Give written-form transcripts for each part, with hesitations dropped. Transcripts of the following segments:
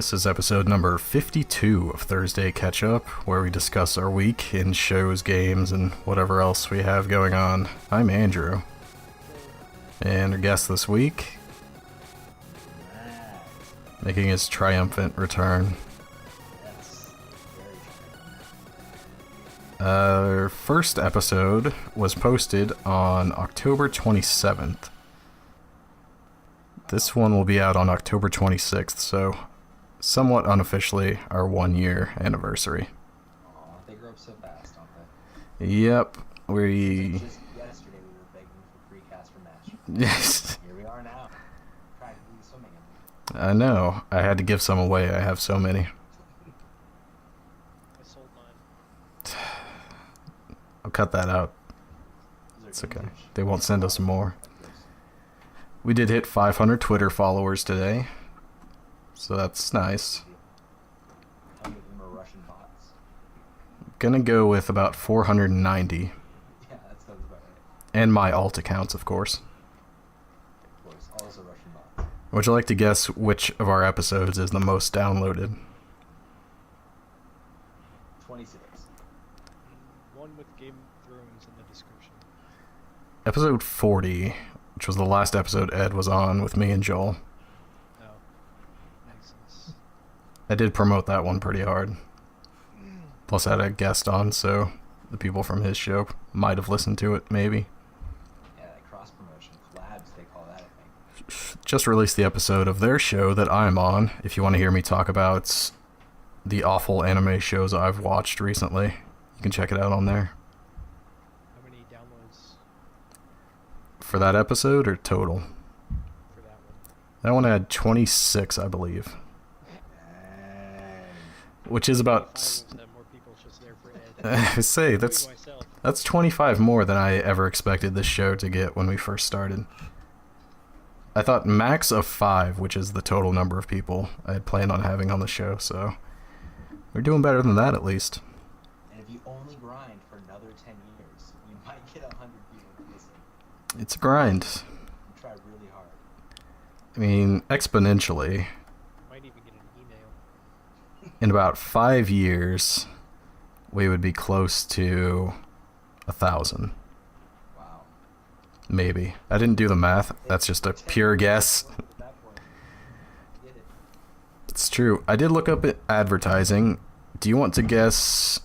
This is episode number 52 of Thursday Catch Up, where we discuss our week in shows, games, and whatever else we have going on. I'm Andrew. And our guest this week, making his triumphant return. Our first episode was posted on October 27th. This one will be out on October 26th, so somewhat unofficially our 1 year anniversary. Aw, they grow up so fast, don't they? Yep, Just yesterday we were begging for free cast for MASH. Yes. Here we are now, practically swimming in I know. I had to give some away. I have so many. I sold mine. I'll cut that out. It's okay. They won't send us more. We did hit 500 Twitter followers today, so that's nice. How many of them are Russian bots? Gonna go with about 490. Yeah, that sounds about right. And my alt accounts, of course. Of course, also Russian bots. Would you like to guess which of our episodes is the most downloaded? 26. One with Game of Thrones in the description. Episode 40, which was the last episode Ed was on with me and Joel. Oh. Makes sense. I did promote that one pretty hard. Plus I had a guest on, so the people from his show might have listened to it, maybe. Yeah, that cross-promotion. Collabs, they call that, I think. Just released the episode of their show that I'm on, if you want to hear me talk about the awful anime shows I've watched recently. You can check it out on there. How many downloads For that episode or total? for that one? That one had 26, I believe. Dang. Which is Fine about... was that more people just there for Ed. say, Including myself. that's 25 more than I ever expected this show to get when we first started. I thought max of 5, which is the total number of people I had planned on having on the show, so we're doing better than that at least. And if you only grind for another 10 years, you might get 100 people to listen. It's a grind. You try really hard. I mean, exponentially. Might even get an email. In about 5 years, we would be close to 1,000. Wow. Maybe. I didn't do the math. That's just a pure guess. At that point, you did it. It's true. I did look up at advertising. Do you want to guess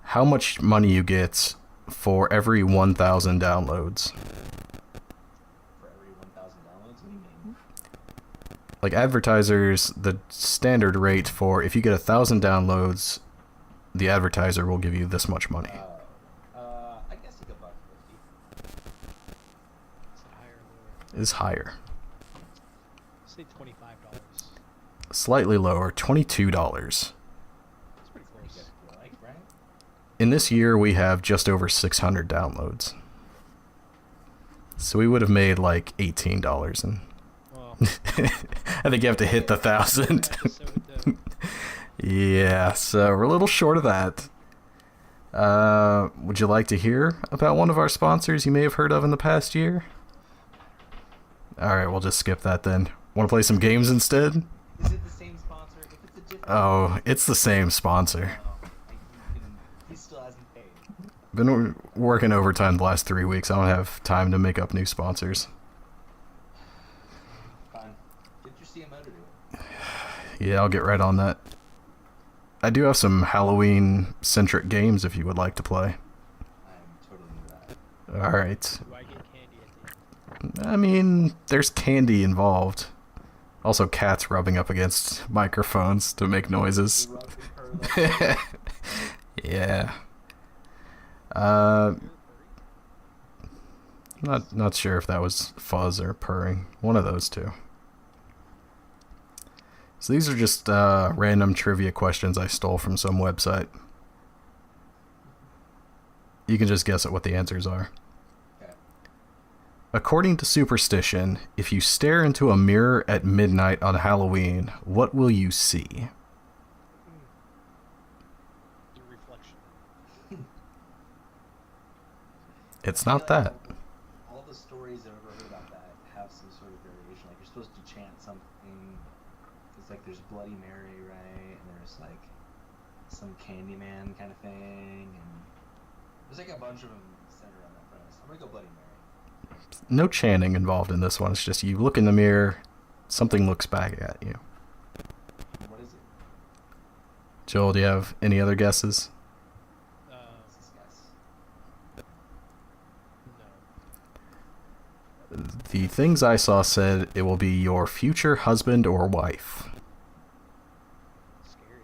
how much money you get for every 1,000 downloads? For every 1,000 downloads? What do you mean? Like advertisers, the standard rate for if you get 1,000 downloads, the advertiser will give you this much money. I guess like $1.50. Is it higher or lower? Is higher. Say $25. Slightly lower, $22. That's pretty Pretty close. good, I feel like, right? In this year, we have just over 600 downloads. So we would have made like $18 and Well, I think you have to hit the 1,000. episode, though. Yeah, so we're a little short of that. Would you like to hear about one of our sponsors you may have heard of in the past year? Alright, we'll just skip that then. Want to play some games instead? Is it the same sponsor? If it's a different Oh, it's the same sponsor. he still hasn't paid. Been working overtime the last 3 weeks. I don't have time to make up new sponsors. Fine. Get your CMO to do it. Yeah, I'll get right on that. I do have some Halloween-centric games if you would like to play. I'm totally into that. Alright. Do I get candy at the end? I mean, there's candy involved. Also, cats rubbing up against microphones to make noises. You rub your pearl. Yeah. Not sure if that was fuzz or purring. One of those two. So these are just random trivia questions I stole from some website. You can just guess at what the answers are. Okay. According to superstition, if you stare into a mirror at midnight on Halloween, what will you see? Your reflection. It's not that. All the stories I've ever heard about that have some sort of variation. Like you're supposed to chant something. It's like there's Bloody there's like some Candyman kind of thing, and there's like a bunch of them centered around that premise. I'm gonna go Bloody Mary. No chanting involved in this one. It's just you look in the mirror, something looks back at you. What is it? Joel, do you have any other guesses? What's this guess? No. The things I saw said it will be your future husband or wife. Scary.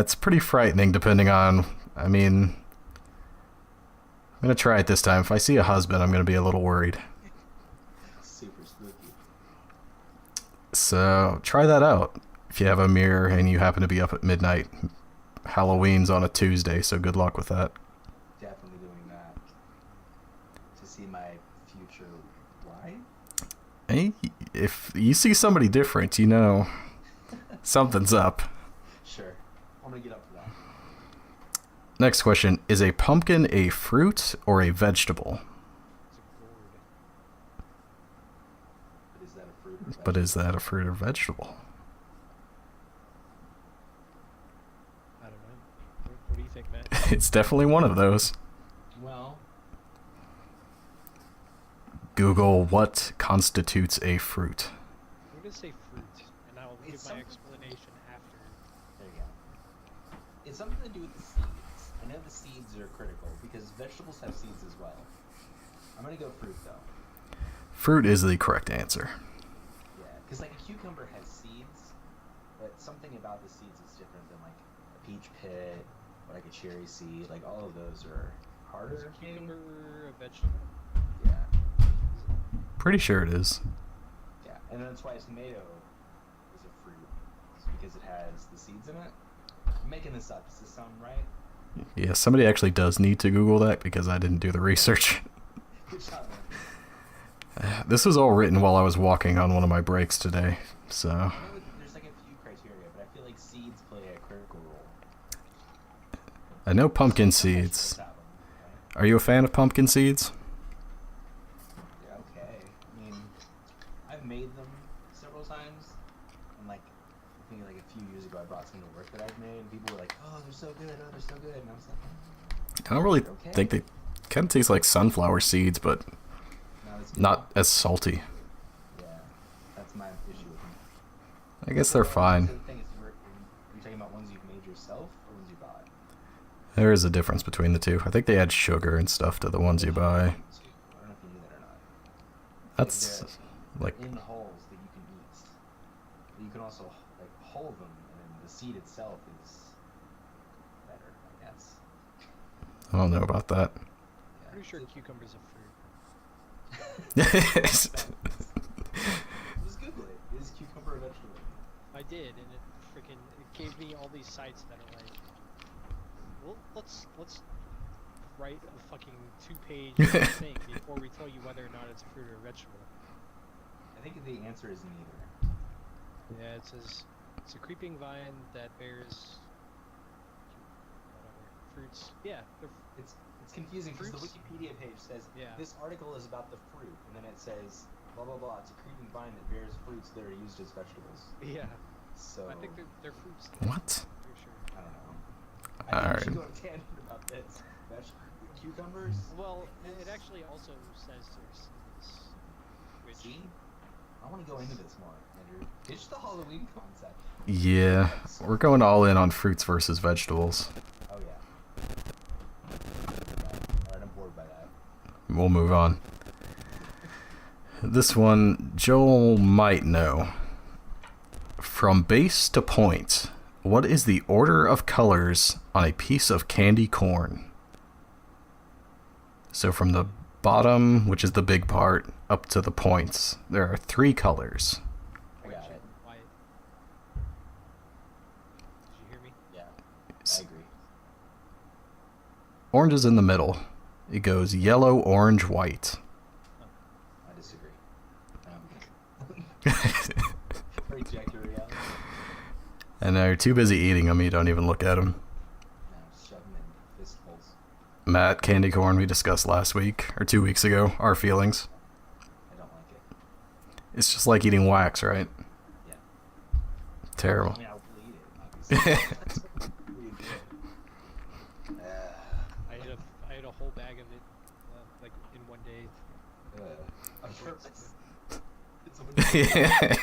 It's pretty frightening depending on, I mean, I'm going to try it this time. If I see a husband, I'm going to be a little worried. Super spooky. So try that out. If you have a mirror and you happen to be up at midnight, Halloween's on a Tuesday, so good luck with that. Definitely doing that. To see my future wife? Hey, if you see somebody different, you know something's up. Sure. I'm gonna get up for that. Next question. Is a pumpkin a fruit or a vegetable? It's a gourd. But is that a fruit or But is that a fruit or vegetable? I don't know. What do you think, Matt? It's definitely one of those. Well, Google what constitutes a fruit. I'm gonna say fruit, and I'll give It's my some- explanation after. there you go. It's something to do with the seeds. I know the seeds are critical because vegetables have seeds as well. I'm gonna go fruit though. Fruit is the correct answer. Yeah, because like a cucumber has seeds, but something about the seeds is different than like a peach pit or like a cherry seed. Like all of those are Is harder. a maybe? cucumber a vegetable? Yeah, Pretty sure it is. yeah, and that's why a tomato is a fruit. It's because it has the seeds in it. I'm making this up. Does this sound right? Yeah, somebody actually does need to Google that because I didn't do the research. Good job, man. This was all written while I was walking on one of my breaks today, so... I know there's like a few criteria, but I feel like seeds play a critical role. I know pumpkin Some vegetables seeds. have them, right? Are you a fan of pumpkin seeds? Yeah, okay. I mean, I've made them several times, and like, I think like a few years ago I brought some to work that I've made, and people were like, "Oh, they're so good! Oh, they're so good!" And I was like, I don't really Okay. think they... kind of taste like sunflower seeds, but "No, it's not as salty. Yeah, that's my issue with them. I guess they're fine. So the thing is, are you talking about ones you've made yourself or ones you bought? There is a difference between the two. I think they add sugar and stuff to the ones you buy. I don't know if you knew that or not. That's like... In holes that you can eat. But you can also like hold them, and then the seed itself is better, I guess. I don't know about that. Yeah. Pretty sure cucumber's a fruit. Just Google it. Is cucumber a vegetable? I did, and it gave me all these sites that are like, well, let's write a fucking 2-page thing before we tell you whether or not it's a fruit or a vegetable. I think the answer is neither. Yeah, it says it's a creeping vine that bears whatever fruits. Yeah, It's confusing because the Fruits? Wikipedia page says Yeah. this article is about the fruit, and then it says blah blah blah. It's a creeping vine that bears fruits that are used as vegetables. yeah. So I think they're fruits. Though. What? Pretty sure. I don't know. I think we Alright. should go on a tangent about this. Cucumbers. Well, it actually also says they're seeds, which See, I want to go into this more, Andrew. Pitch the Halloween concept. Yeah, we're going all in on fruits versus vegetables. Oh yeah. Alright, I'm bored by that. We'll move on. This one, Joel might know. From base to point, what is the order of colors on a piece of candy corn? So from the bottom, which is the big part, up to the points, there are 3 colors. I got White. it. White. Did you hear me? Yeah, I agree. Orange is in the middle. It goes yellow, orange, white. I disagree. Reject your reality. And now you're too busy eating them, you don't even look at them. No, shove them in fistfuls. Matt, candy corn, we discussed last week, or 2 weeks ago, our feelings. I don't like it. It's just like eating wax, right? Yeah. Terrible. I mean, I will eat it, obviously. That's really good. I had a whole bag of it, like in one day. On purpose. It's Yeah. Like,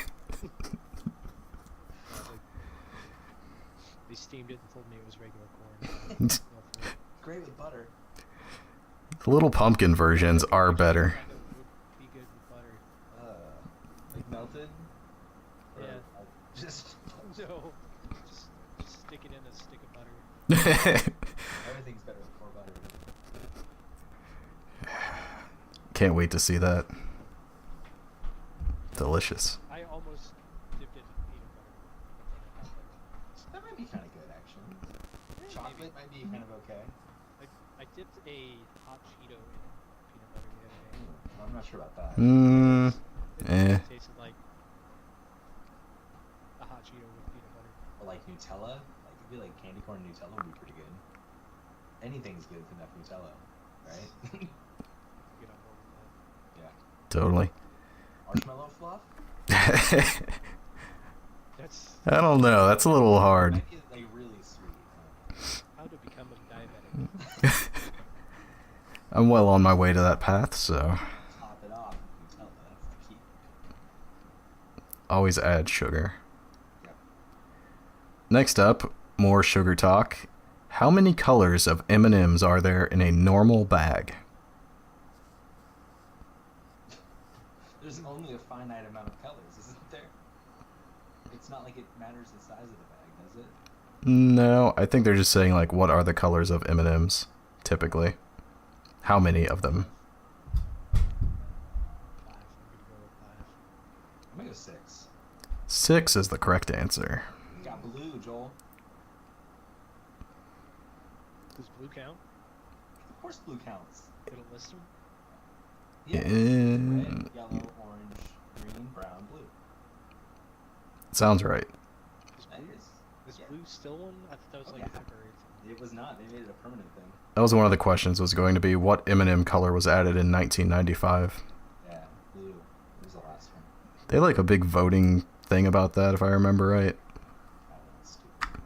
they steamed it and told me it was regular corn. No, for it. great with butter. The little pumpkin versions are better. Kind of would be good with butter. Like melted? Or, Yeah. just No, just stick it in a stick of butter. everything's better with more butter. Can't wait to see that. Delicious. I almost dipped it in peanut butter. But then I thought That might be kind of good, actually. Chocolate might be kind of okay. I dipped a hot Cheeto in peanut butter the other day. I'm not sure about that. Mmm. It tasted like a hot Cheeto with peanut butter. Or like Nutella. Like, I feel like candy corn and Nutella would be pretty good. Anything's good with enough Nutella, right? Get on board with that. Yeah. Totally. Marshmallow fluff? That's I don't know. That's a little hard. Might be like really sweet. how to become a diabetic. I'm well on my way to that path, so Top it off with Nutella. That's the key. always add sugar. Yep. Next up, more sugar talk. How many colors of M&Ms are there in a normal bag? There's only a finite amount of colors, isn't there? It's not like it matters the size of the bag, does it? No, I think they're just saying like what are the colors of M&Ms typically? How many of them? 5. I'm gonna go with 5. I'm gonna go 6. 6 is the correct answer. You got blue, Joel. Does blue count? Of course blue counts. It'll list them. Yeah. In- Red, yellow, orange, green, brown, blue. Sounds right. Is That blue, is. is Yeah. blue still one? I thought that was Oh, like yeah. a temporary thing. It was not. They made it a permanent thing. That was one of the questions was going to be what M&M color was added in 1995. Yeah, blue was the last one. They had like a big voting thing about that if I remember right. I don't know, it's stupid.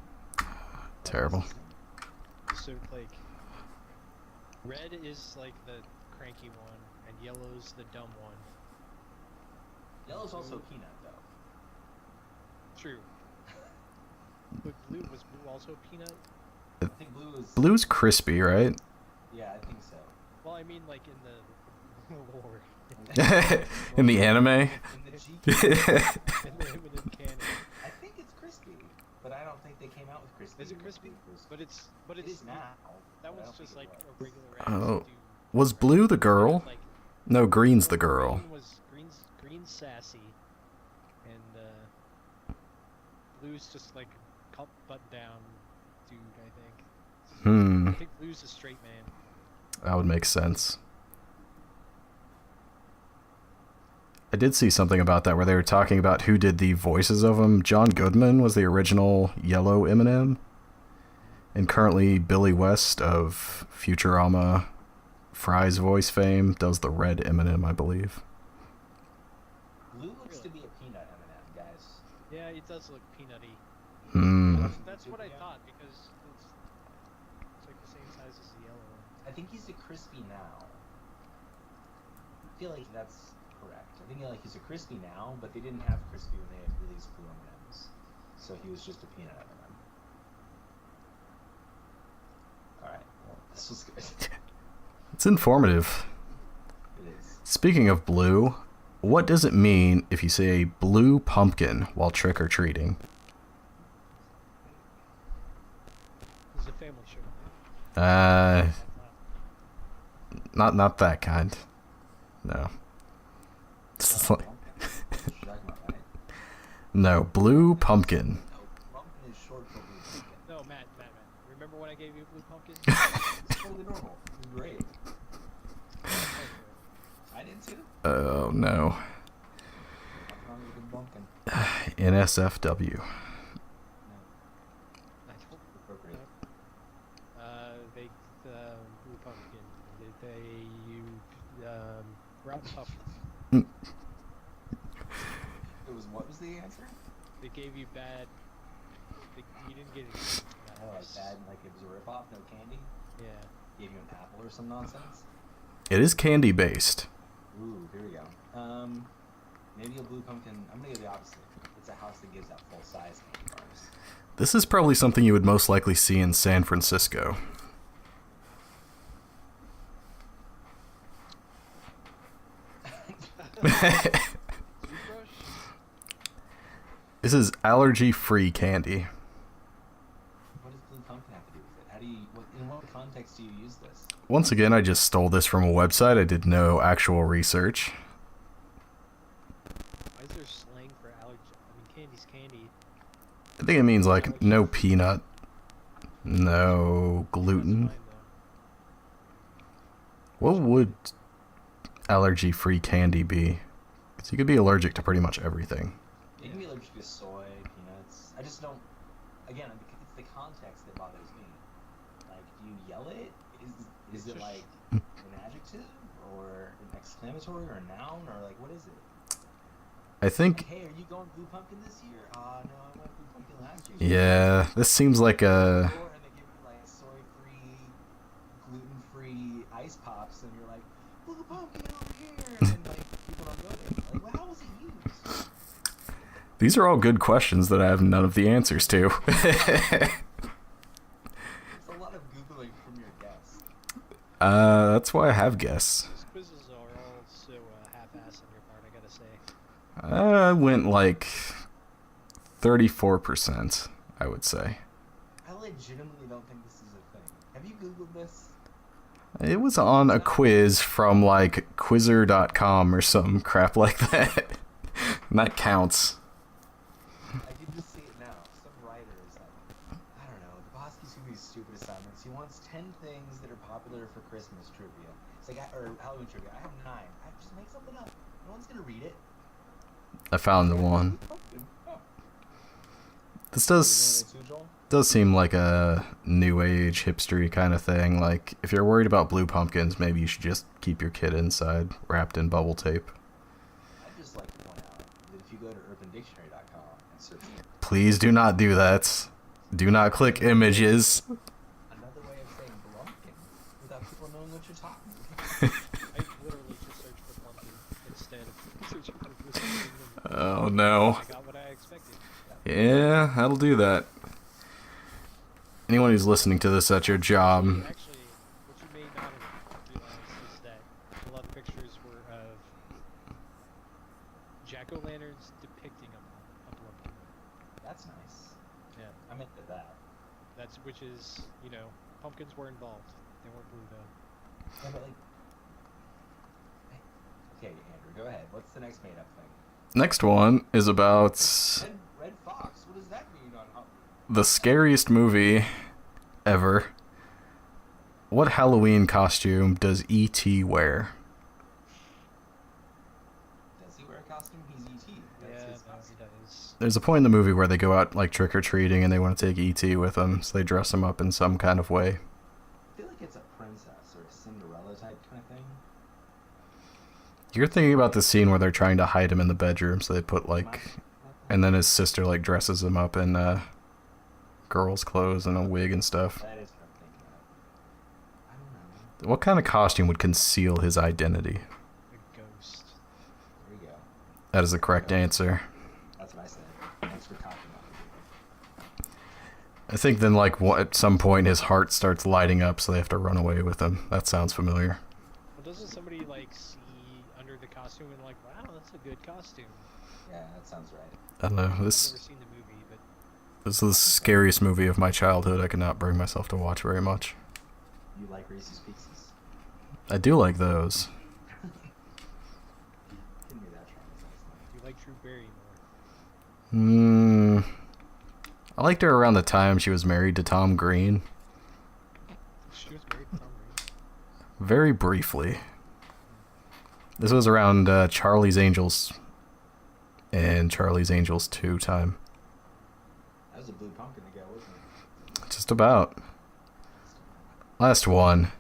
Terrible. So like, red is like the cranky one, and yellow's the dumb one. Yellow's also peanut, though. True. But blue was blue also peanut? I think blue is. Blue's crispy, right? Yeah, I think so. Well, I mean like in the lore. In the anime? In the GQ, In the Eminem canon. I think it's crispy, but I don't think they came out with crispy. Is it crispy? It But is it's now. that but I one's don't just think like it a was. regular Oh. Was Blue the girl? Like, No, Green's the girl. Green's sassy, and Blue's just like a cup button down dude. I Hmm, think Blue's a straight man. that would make sense. I did see something about that where they were talking about who did the voices of them. John Goodman was the original yellow Eminem, and currently Billy West of Futurama, Fry's voice fame, does the red Eminem, I believe. Blue looks to be a peanut M&M, guys. Yeah, it does look peanutty. Hmm. That's what I thought because it's like the same size as the yellow one. I think he's a crispy now. I feel like that's correct. I think like he's a crispy now, but they didn't have crispy when they had released blue M&Ms, so he was just a peanut M&M. All right, well, this was good. It's informative. It is. Speaking of blue, what does it mean if you say a blue pumpkin while trick-or-treating? It's a family show. Not that kind. No. It's like- no, blue pumpkin. No, pumpkin is short for blue pumpkin. No, Matt. Remember when I gave you a blue pumpkin? It's totally normal. It's great. I didn't see it. Oh no. Nothing wrong with a good pumpkin. NSFW. No, I don't. appropriate. They blue pumpkin. Rotten puff. It was what was the answer? They gave you bad You didn't get it. Oh, like bad, like it was a ripoff, no candy? Yeah. Gave you an apple or some nonsense? It is candy based. Ooh, here we go. Maybe a blue pumpkin. I'm gonna go the opposite. It's a house that gives out full-size candy bars. This is probably something you would most likely see in San Francisco. Toothbrush? This is allergy-free candy. What does blue pumpkin have to do with it? How do you? In what context do you use this? Once again, I just stole this from a website. I did no actual research. Why is there slang for allergy? I mean, candy's candy. I think it means like no peanut, no gluten. That's fine, though. What would allergy-free candy be? Because you could be allergic to pretty much everything. You can be allergic to soy, peanuts. I just don't. Again, it's the context that bothers me. Like, do you yell it? Is it like an adjective or an exclamatory or a noun or like what is it? I think, Like, hey, are you going blue pumpkin this year? No, I went blue pumpkin last year. yeah, this seems like a... And they give you like soy-free, gluten-free ice pops, and you're like, blue pumpkin over here, and then like people don't go there. Like, well, how was it used? These are all good questions that I have none of the answers to. It's a lot of googling from your guess. That's why I have guests. These quizzes are all so half-assed on your part, I gotta say. I went like 34%, I would say. I legitimately don't think this is a thing. Have you googled this? It was on a quiz from like Quizzer.com or some crap like that. And that counts. I can just see it now. Some writer is like, I don't know, the boss gives you these stupid assignments. He wants 10 things that are popular for Christmas trivia. It's like, or Halloween trivia. I have 9. I just make something up. No one's gonna read it. I found the one. Oh. This You know does what I do, Joel? seem like a new age hipstery kind of thing. Like, if you're worried about blue pumpkins, maybe you should just keep your kid inside, wrapped in bubble tape. I'd just like to point out that if you go to urbandictionary.com and search Please do not do that. Do not click images. another way of saying blumpkin without people knowing what you're talking about. I literally just searched for pumpkin instead of searching for blue pumpkin. Oh no. I got what I expected. Yeah, that'll do that. Anyone who's listening to this at your job, Actually, what you may not have realized is that a lot of pictures were of jack-o'-lanterns depicting a pumpkin. That's nice. Yeah, I'm into that. which is, you know, pumpkins were involved. They weren't blue though. Yeah, but like, okay, Andrew, go ahead. What's the next made-up thing? next one is about Red Fox. What does that mean on Halloween? the scariest movie ever. What Halloween costume does E.T. wear? Does he wear a costume? He's E.T. That's his No, costume. he does. There's a point in the movie where they go out like trick-or-treating and they want to take E.T. with them, so they dress him up in some kind of way. I feel like it's a princess or a Cinderella type kind of thing. You're thinking about the scene where they're trying to hide him in the bedroom, so they put like, and then his sister like dresses him up in girl's clothes and a wig and stuff. That is what I'm thinking of. I don't know. What kind of costume would conceal his identity? A ghost. There you go. That is the correct answer. That's what I said. Thanks for talking about it. I think then like at some point his heart starts lighting up, so they have to run away with him. That sounds familiar. Well, doesn't somebody like see under the costume and like, wow, that's a good costume? Yeah, that sounds right. I don't know. I've This never seen the movie, but is the scariest movie of my childhood. I could not bring myself to watch very much. You like Reese's Pieces? I do like those. Give me that traumatizing. you like Drew Barrymore. I liked her around the time she was married to Tom Green. She was married to Tom Green. Very briefly. This was around Charlie's Angels and Charlie's Angels 2 time. That was a blue pumpkin ago, wasn't it? Just about. Last one.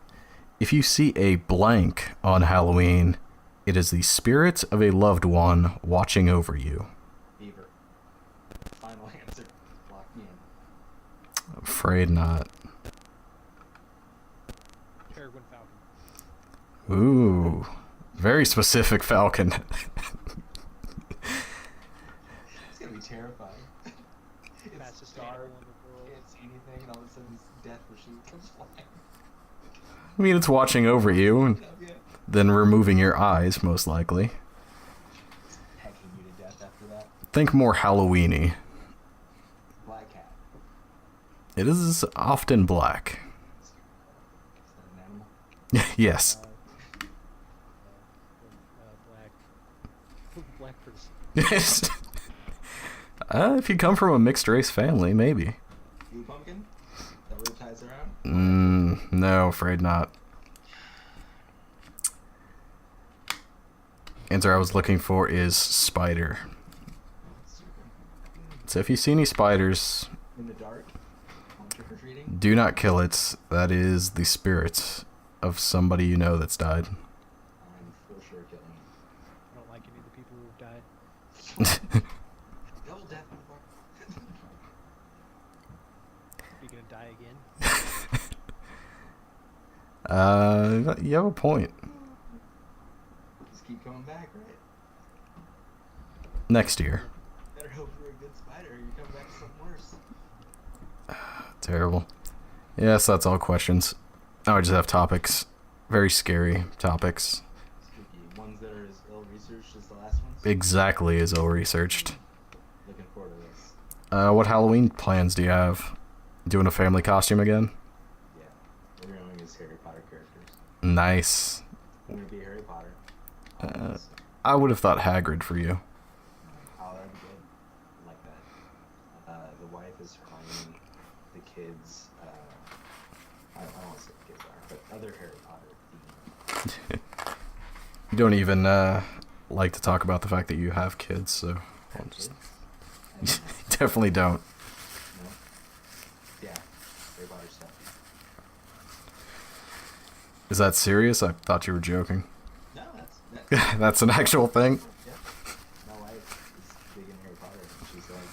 If you see a blank on Halloween, it is the spirit of a loved one watching over you. Beaver. Final answer. Lock me in. Afraid not. Peregrine Falcon. Ooh, very specific Falcon. It's gonna be terrifying. It's Fastest dark, animal in the world. can't see anything, and all of a sudden this death machine comes flying. I mean, it's watching over you, and Yeah. then removing your eyes, most likely. It's hacking you to death after that. Think more Halloween-y. Black cat. It is often black. Is that an animal? Yes. Black person. If you come from a mixed race family, maybe. Blue pumpkin? That really ties around? No, afraid not. Answer I was looking for is spider. Super. So if you see any spiders, In the dark? On trick or treating? do not kill it. That is the spirit of somebody you know that's died. I'm for sure killing it. I don't like any of the people who have died. Double death, motherfucker. Are you gonna die again? You have a point. Just keep coming back, right? Next year. Better hope you're a good spider or you come back to something worse. Terrible. Yes, that's all questions. Now I just have topics. Very scary topics. Spooky. Ones that are as ill-researched as the last ones. Exactly as ill-researched. Looking forward to this. What Halloween plans do you have? Doing a family costume again? Yeah. We're going as Harry Potter characters. Nice. I'm going to be Harry Potter. I would have thought Hagrid for you. Oh, that'd be good. I like that. The wife is Hermione. The kids, I don't want to say what the kids are, but other Harry Potter themed. You don't even like to talk about the fact that you have kids, so I'll just Kids? definitely don't. No? Yeah. Harry Potter stuff. Is that serious? I thought you were joking. No, that's That's an actual thing. yeah. My wife is big in Harry Potter, and she's like,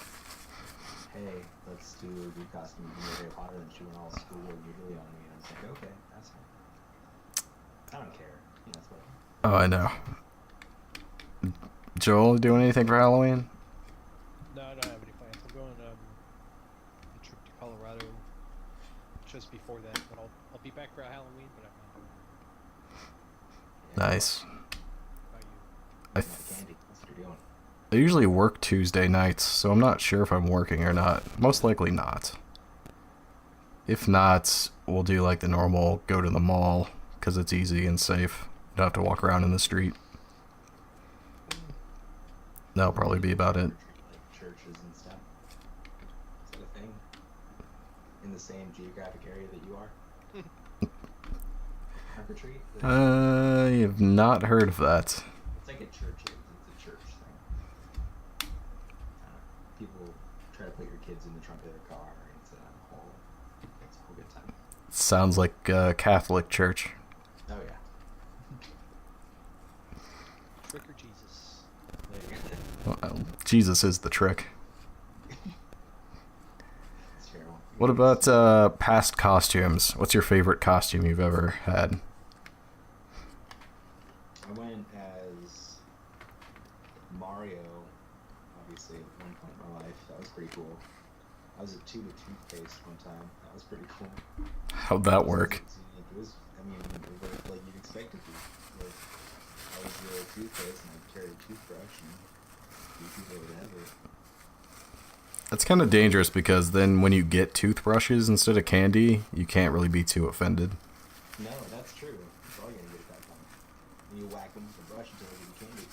"Hey, let's do a new costume from Harry Potter." And she went all school immediately on me, and I was like, "Okay, that's fine. I don't care. You know, it's what." Oh, I know. Joel, doing anything for Halloween? No, I don't have any plans. I'm going a trip to Colorado just before that, but I'll be back for Halloween, but I'm not doing it. Nice. How about you? I, Not candy. That's what you're doing. I usually work Tuesday nights, so I'm not sure if I'm working or not. Most likely not. If not, we'll do like the normal go to the mall, because it's easy and safe. You don't have to walk around in the street. That'll probably be about it. Like churches and stuff. Is that a thing? In the same geographic area that you are? Trunk or treat? You've not heard of that. It's like a church. It's a church thing. People try to put your kids in the trunk of their car. It's a whole good time. Sounds like a Catholic church. Oh yeah. Trick or Jesus? There you go. Well, Jesus is the trick. It's terrible. What about past costumes? What's your favorite costume you've ever had? I went as Mario, obviously, at one point in my life. That was pretty cool. I was a tube of toothpaste one time. That was pretty cool. How'd that work? It was, I mean, it worked like you'd expect it to. Like, I was the toothpaste and I'd carry a toothbrush and do people whatever. That's kind of dangerous because then when you get toothbrushes instead of candy, you can't really be too offended. No, that's true. That's all you're gonna get at that point. And you whack them with a brush until they get candy.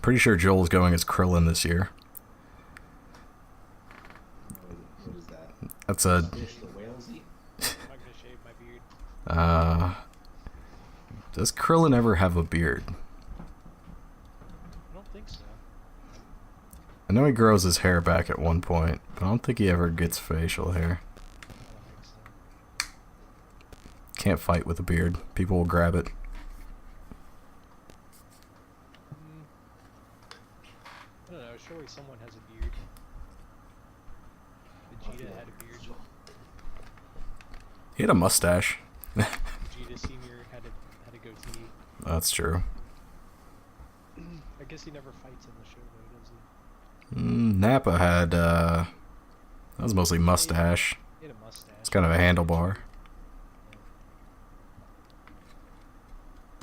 Pretty sure Joel's going as Krillin this year. What is that? That's a Fish the whales eat? I'm not gonna shave my beard. Does Krillin ever have a beard? I don't think so. I know he grows his hair back at one point, but I don't think he ever gets facial hair. I don't think so. Can't fight with a beard. People will grab it. I don't know. Surely someone has a beard. Vegeta had a beard. He had a mustache. Vegeta Senior had a goatee. That's true. I guess he never fights in the show though, does he? Nappa had, that was mostly mustache. He had a mustache. It's kind of a handlebar.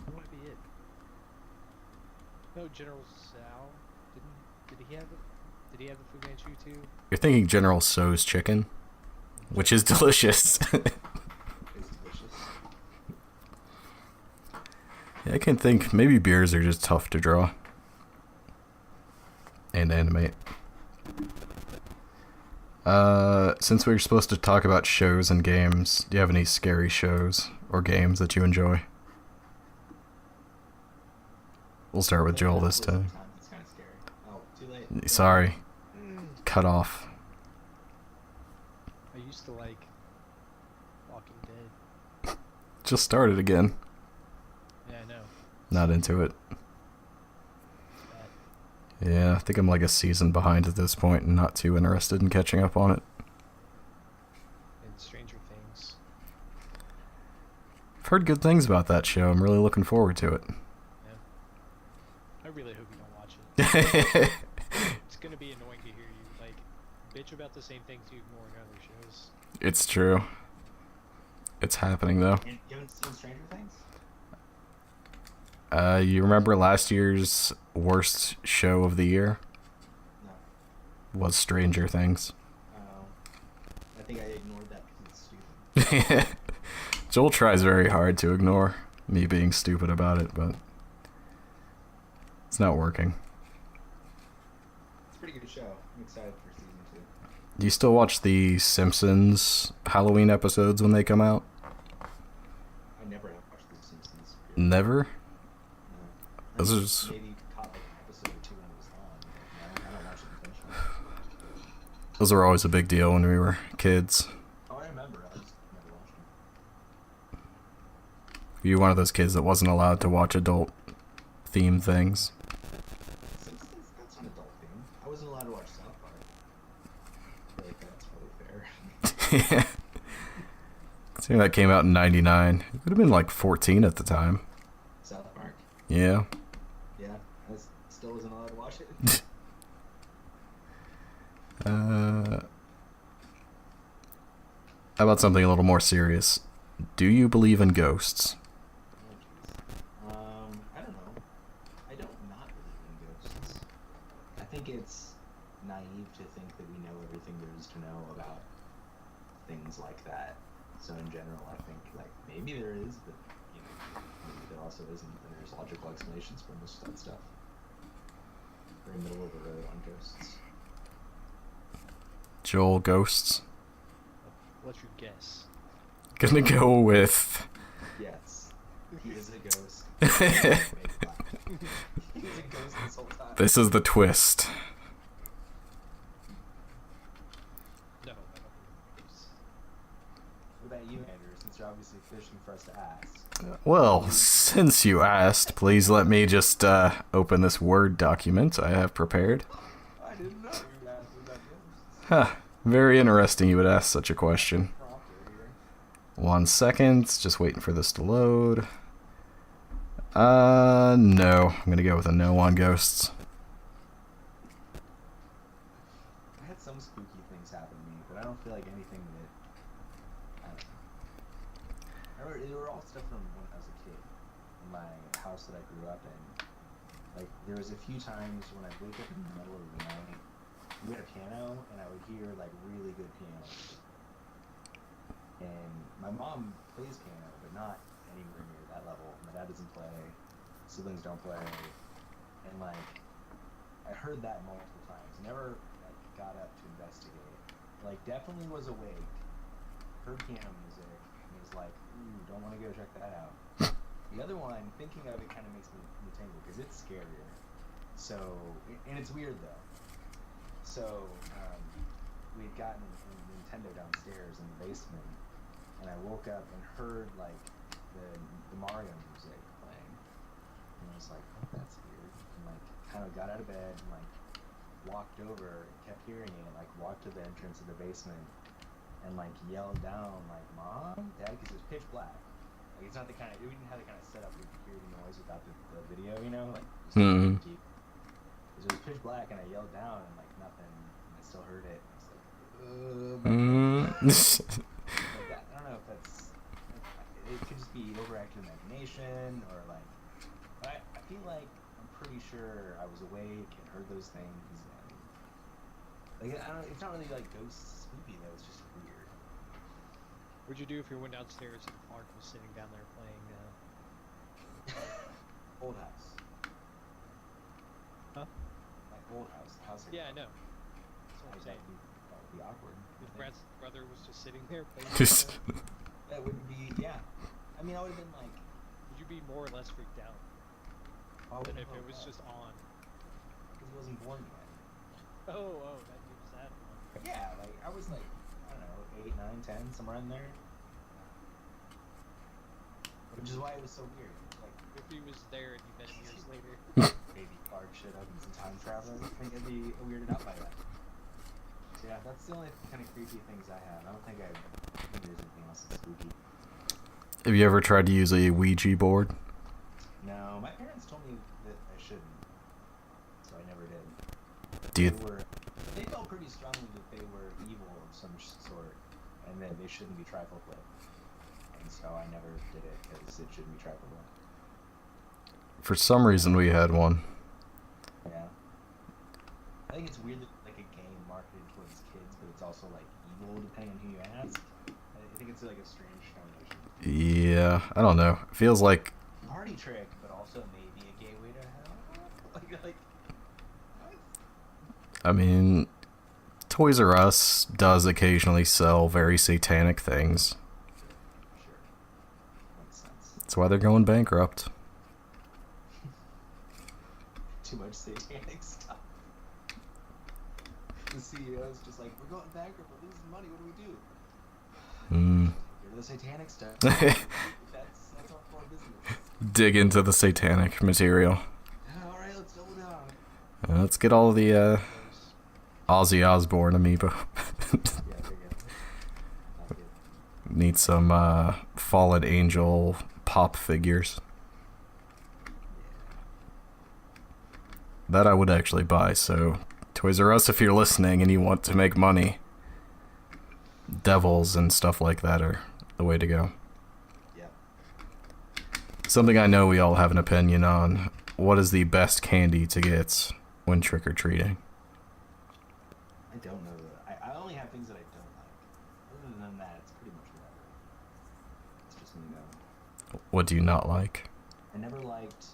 That might be it. No, General Tsao did he have it? Did he have the Fu Manchu too? You're thinking General Tso's chicken, which is delicious. It's delicious. Yeah, I can think maybe beers are just tough to draw and animate. Since we were supposed to talk about shows and games, do you have any scary shows or games that you enjoy? We'll start with Joel this time. It's kind of scary. Oh, too late. Sorry. Cut off. I used to like Walking Dead. Just started again. Yeah, I know. Not into it. Bad. Yeah, I think I'm like a season behind at this point and not too interested in catching up on it. And Stranger Things. I've heard good things about that show. I'm really looking forward to it. I really hope you don't watch it. It's gonna be annoying to hear you like bitch about the same things you ignore in other shows. It's true. It's happening though. You haven't seen Stranger Things? You remember last year's worst show of the year No. was Stranger Things. I think I ignored that because it's stupid. Joel tries very hard to ignore me being stupid about it, but it's not working. It's a pretty good show. I'm excited for season 2. Do you still watch the Simpsons Halloween episodes when they come out? I never have watched The Simpsons. Never? No. Those I are s- maybe caught like an episode or two when it was on. But no, I don't watch it intentionally. Those were always a big deal when we were kids. Oh, I remember. I just never watched them. Were you one of those kids that wasn't allowed to watch adult themed things? Simpsons, that's an adult thing. I wasn't allowed to watch South Park. I feel like that's really fair. Yeah. Considering that came out in 99. It would have been like 14 at the time. South Park? Yeah. Yeah. I still wasn't allowed to watch it. How about something a little more serious? Do you believe in ghosts? Oh, jeez. I don't know. I don't not believe in ghosts. I think it's naive to think that we know everything there is to know about things like that. So in general, I think like maybe there is, but you know, maybe there also isn't, and there's logical explanations for most of that stuff. Very middle of the road on ghosts. Joel, ghosts? What's your guess? Gonna go with... Yes, he is a ghost. He is a ghost this whole time. This is the twist. No, I don't believe in ghosts. What about you, Andrew? Since you're obviously fishing for us to ask. Well, since you asked, please let me just open this Word document I have prepared. I didn't know you were asking about ghosts. Huh. Very interesting you would ask such a question. Prompter here. 1 second, just waiting for this to load. No. I'm gonna go with a no on ghosts. I had some spooky things happen to me, but I don't feel like anything that. I don't know. I remember they were all stuff from when I was a kid. In my house that I grew up in. Like, there was a few times when I'd wake up in the middle of the night. We had a piano, and I would hear, like, really good piano music. And my mom plays piano, but not anywhere near that level. My dad doesn't play. Siblings don't play. And, like, I heard that multiple times. Never like got up to investigate. Like definitely was awake. Heard piano music and was like, ooh, don't want to go check that out. The other one, thinking of it, kind of makes me tingle because it's scarier. So, and it's weird though. So we had gotten a Nintendo downstairs in the basement, and I woke up and heard like the Mario music playing, and I was like, oh, that's weird. And like kind of got out of bed and like walked over and kept hearing it, like walked to the entrance of the basement and like yelled down like "Mom, Dad," because it's pitch black. Like it's not the kind of we didn't have the kind of setup where you could hear the noise without the video, you know, like just Mhm. deep. It was pitch black, and I yelled down, and like nothing, and I still heard it. I was like, like that. I don't know if that's. It could just be overactive imagination, or like. But I feel like I'm pretty sure I was awake and heard those things. And, like I don't. It's not really like ghost spooky though. It's just weird. What'd you do if you went downstairs and Clark was sitting down there playing? Old house. Huh? Like old house. The house. Yeah, I know. That's what I'm Like, saying. that would be awkward. If I think. Brad's brother was just sitting there playing. Just- That would be yeah. I mean, I would have been like. Would you be more or less freaked out than if it was just on? Because he wasn't born yet. Oh, that gives that one. Yeah, like I was like I don't know 8, 9, 10, somewhere in there. Which is why it was so weird. Like If he was there and you met him years later. baby Clark shit up and some time traveling. I think I'd be weirded out by that. So yeah, that's the only kind of creepy things I have. I don't think there's anything else that's spooky. Have you ever tried to use a Ouija board? No, my parents told me that I shouldn't, so I never did. Do you? They felt pretty strongly that they were evil of some sort, and that they shouldn't be trifled with. And so I never did it because it shouldn't be trifled with. For some reason, we had one. Yeah. I think it's weird that like a game marketed towards kids, but it's also like evil depending on who you ask. I think it's like a strange combination. Yeah, I don't know. It feels like Party trick, but also maybe a gateway to hell. Like what? I mean, Toys R Us does occasionally sell very satanic things. Sure. Makes sense. That's why they're going bankrupt. Too much satanic stuff. The CEO's just like, we're going bankrupt, we're losing money, what do we do? Mm. Get rid of the satanic stuff. That's our core business. Dig into the satanic material. Alright, let's double down. Let's get all the Ozzy Osbourne amiibo. Yeah, there you go. Not good. Need some fallen angel pop figures. That I would actually buy, so Toys R Us, if you're listening and you want to make money, devils and stuff like that are the way to go. Yeah. Something I know we all have an opinion on. What is the best candy to get when trick-or-treating? I don't know that. I only have things that I don't like. Other than that, it's pretty much whatever. It's just me though. What do you not like? I never liked, I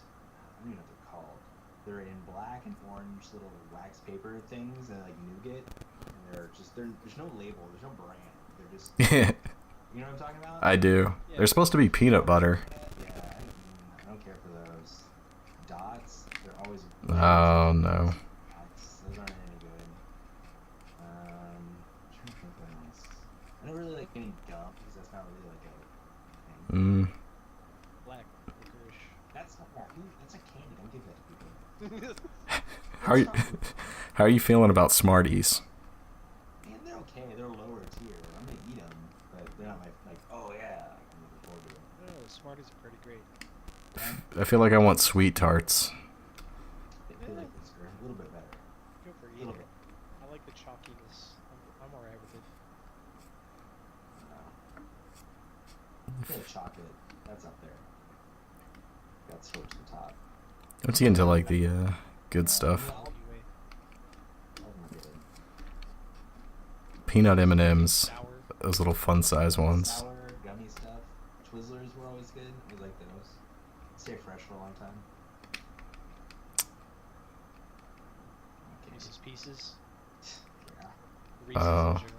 don't even know what they're called. They're in black and orange little wax paper things that like nougat. And there's no label, there's no brand. They're just, you know what I'm talking about? I do. Yeah. They're supposed to be peanut butter. Yeah, I don't care for those. Dots, they're always. Oh, no. Dots, those aren't any good. I'm trying to think what else. I don't really like any gum because that's not really like a thing. Black licorice. That's not that's a candy. Don't give that to people. How are you feeling about Smarties? Man, they're okay. They're lower tier. I'm gonna eat them, but they're not like oh yeah. I'm looking forward to it. No, Smarties are pretty great. I feel like I want sweet tarts. They feel like this are a little bit better. Go for A little either. bit. I like the chalkiness. I'm alright with it. I feel like chocolate. That's up there. Got towards the top. What's you into like the good stuff? All Anyway, of them are good. Peanut M&Ms, sour. those little fun size ones. Sour, gummy stuff. Twizzlers were always good. We like those. Stay fresh for a long time. Okay. Reese's Pieces. Yeah. Reese's Oh. in general.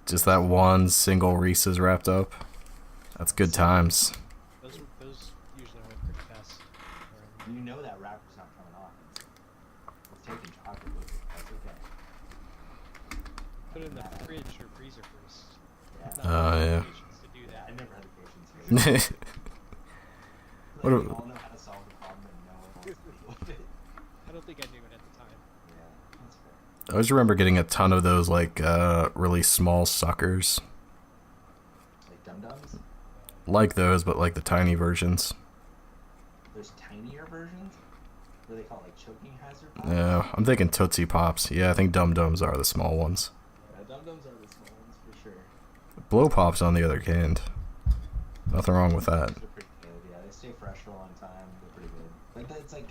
Just that one single Reese's wrapped up. That's good times. Those usually went pretty fast. You know that wrapper's not coming off. It's taking chocolate with it. That's okay. Put it in the Nah, fridge or freezer first. Yeah. Not Oh, yeah. patience to do Yeah, that. I never had the patience for it. What Like, a- we all know how to solve the problem, and no one wants to deal with it. I don't think I knew it at the time. Yeah, that's fair. I always remember getting a ton of those like really small suckers. like those, but like the tiny versions. There's tinier versions? What do they call it, like choking hazard pops? Yeah, I'm thinking Tootsie Pops. Yeah, I think Dum Dums are the small ones. Yeah, Dum Dums are the small ones for sure. Blow Pops, on the other hand, nothing wrong with that. They're pretty good, yeah. They stay fresh for a long time. They're pretty good. But it's like,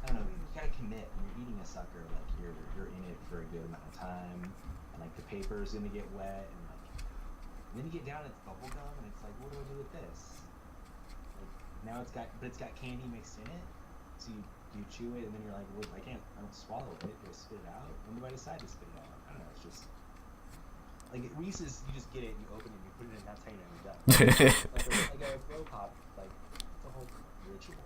I don't know, you gotta commit. When you're eating a sucker, like, you're in it for a good amount of time. And, like, the paper's gonna get wet. And then you get down, it's bubble gum, and it's like, what do I do with this? Like, now it's got candy mixed in it. So you chew it, and then you're like, well, I don't swallow it. Do I spit it out? When do I decide to spit it out? I don't know, it's just... Like, at Reese's, you just get it, you open it, you put it in, that's how you know you're done. like a blow pop, like, it's a whole ritual.